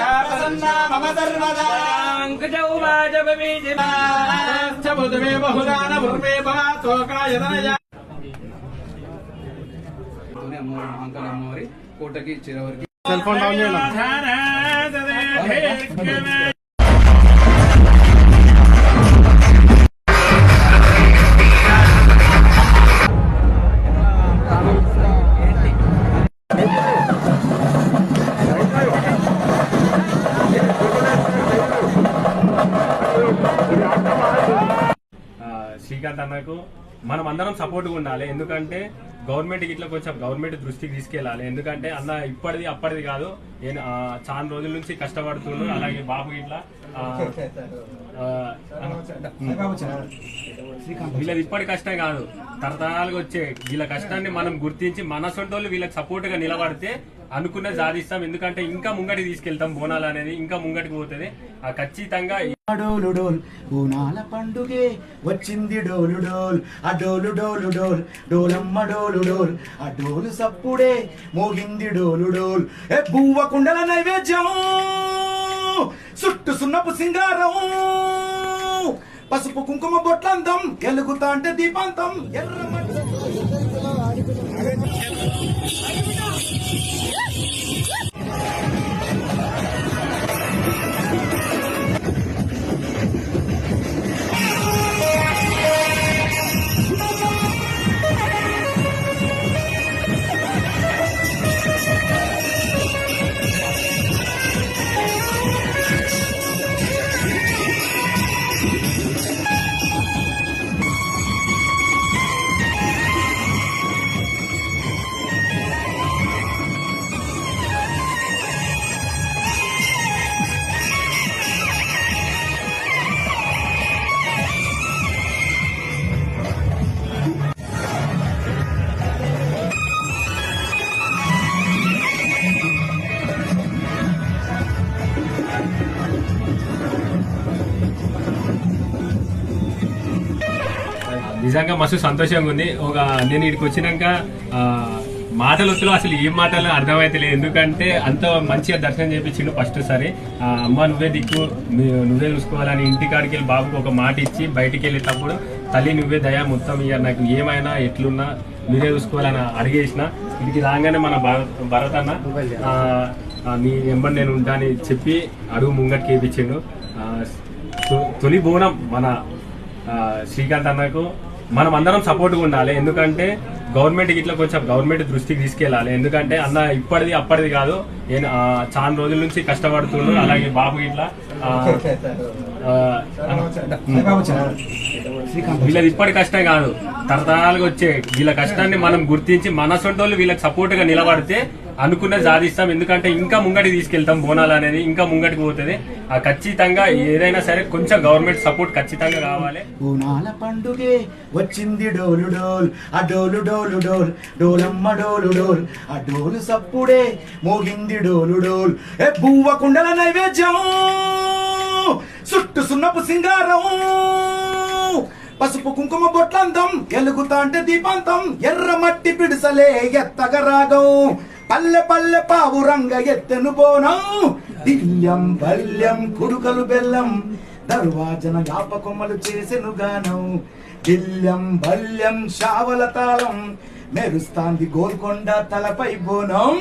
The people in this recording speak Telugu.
मम सर्वदा अंकुशौ वाजपवीजिमाश्चबुधमे बहुदान भूर्मे भवातोकायतनया अंकल अम्मवारी कोटकी चिरवरकी सेल फोन डाउन చేయాలి శ్రీకాంత్ అన్నకు మనం అందరం సపోర్ట్గా ఉండాలి. ఎందుకంటే గవర్నమెంట్కి ఇట్లా కొంచెం గవర్నమెంట్ దృష్టికి తీసుకెళ్ళాలి. ఎందుకంటే అన్న ఇప్పటిది అప్పటిది కాదు, చాలా రోజుల నుంచి కష్టపడుతుండ్రు. అలాగే బాబు ఇట్లా వీళ్ళది ఇప్పటి కష్టం కాదు, తరతరాలుగా వచ్చే వీళ్ళ కష్టాన్ని మనం గుర్తించి మన సొంటోళ్ళు వీళ్ళకి సపోర్ట్ గా నిలబడితే అనుకున్నది సాధిస్తాం. ఎందుకంటే ఇంకా ముంగటికి తీసుకెళ్తాం. బోనాలు అనేది ఇంకా ముంగటికి పోతుంది. ఖచ్చితంగా డోలు డోల్ పూనాల పండుగే వచ్చింది డోలు డోల్ ఆ డోలు డోలు డోల్ డోలమ్మ డోలు డోల్ ఆ డోలు సప్పుడే మోగింది డోలు డోల్ ఏ బువ్వ కుండల నైవేద్యం చుట్టు సున్నపు సింగారం పసుపు కుంకుమ బొట్లందం ఎలుగుతా అంటే దీపాంతం నిజంగా మస్తు సంతోషంగా ఉంది. నేను ఇక్కడికి వచ్చినాక మాటలొత్తులో అసలు ఏం మాటలు అర్థమైతే లేదు. ఎందుకంటే అంత మంచిగా దర్శనం చేయించిండు ఫస్ట్ సారి. అమ్మ నువ్వే దిక్కు, నువ్వే చూసుకోవాలని ఇంటికాడికి వెళ్ళి బాబుకు ఒక మాట ఇచ్చి బయటికి వెళ్ళేటప్పుడు తల్లి నువ్వే దయా మొత్తం ఇక నాకు ఏమైనా ఎట్లున్నా మీరే చూసుకోవాలని అడిగేసిన. ఇక్కడికి రాగానే మన భరత్ అన్న నీ ఎంబడి నేను ఉంటా అని చెప్పి అడుగు ముంగటికి వేయించిండు. తొలి బోనం మన శ్రీకాంత్ అన్నకు మనం అందరం సపోర్ట్గా ఉండాలి. ఎందుకంటే గవర్నమెంట్కి ఇట్లా కొంచెం గవర్నమెంట్ దృష్టికి తీసుకెళ్ళాలి. ఎందుకంటే అన్న ఇప్పటిది అప్పటిది కాదు, చాలా రోజుల నుంచి కష్టపడుతుండ్రు. అలాగే బాబు ఇట్లా వీళ్ళది ఇప్పటి కష్టం కాదు, తరతరాలుగా వచ్చే వీళ్ళ కష్టాన్ని మనం గుర్తించి మన సొంటోళ్ళు వీళ్ళకి సపోర్ట్ గా నిలబడితే అనుకున్నది సాధిస్తాం. ఎందుకంటే ఇంకా ముంగటికి తీసుకెళ్తాం. బోనాలు అనేది ఇంకా ముంగటికి పోతుంది. ఖచ్చితంగా ఏదైనా సరే కొంచెం గవర్నమెంట్ సపోర్ట్ ఖచ్చితంగా కావాలి. బోనాల పండుగే వచ్చింది డోలు డోల్ ఆ డోలు డోలు డోల్ డోలమ్మ డోలు డోల్ ఆ డోలు సప్పుడే మోగింది డోలు డోల్ ఏ బువ్వ కుండల నైవేద్యం చుట్టు సున్నపు సింగారం పసుపు కుంకుమ బొట్లందం ఎలుగుతా అంటే దీపాంతం ఎర్ర మట్టి పిడిసలే ఎత్తగ రాగం పల్లె పల్లె పావు రంగ ఎత్తెను బోనం దిల్యం బల్యం కుడుకలు బెల్లం దర్వాజన యాపకొమ్మలు చేసెను గానం దిల్యం బల్యం శావల తాళం మెరుస్తాంది గోల్కొండ తలపై బోనం.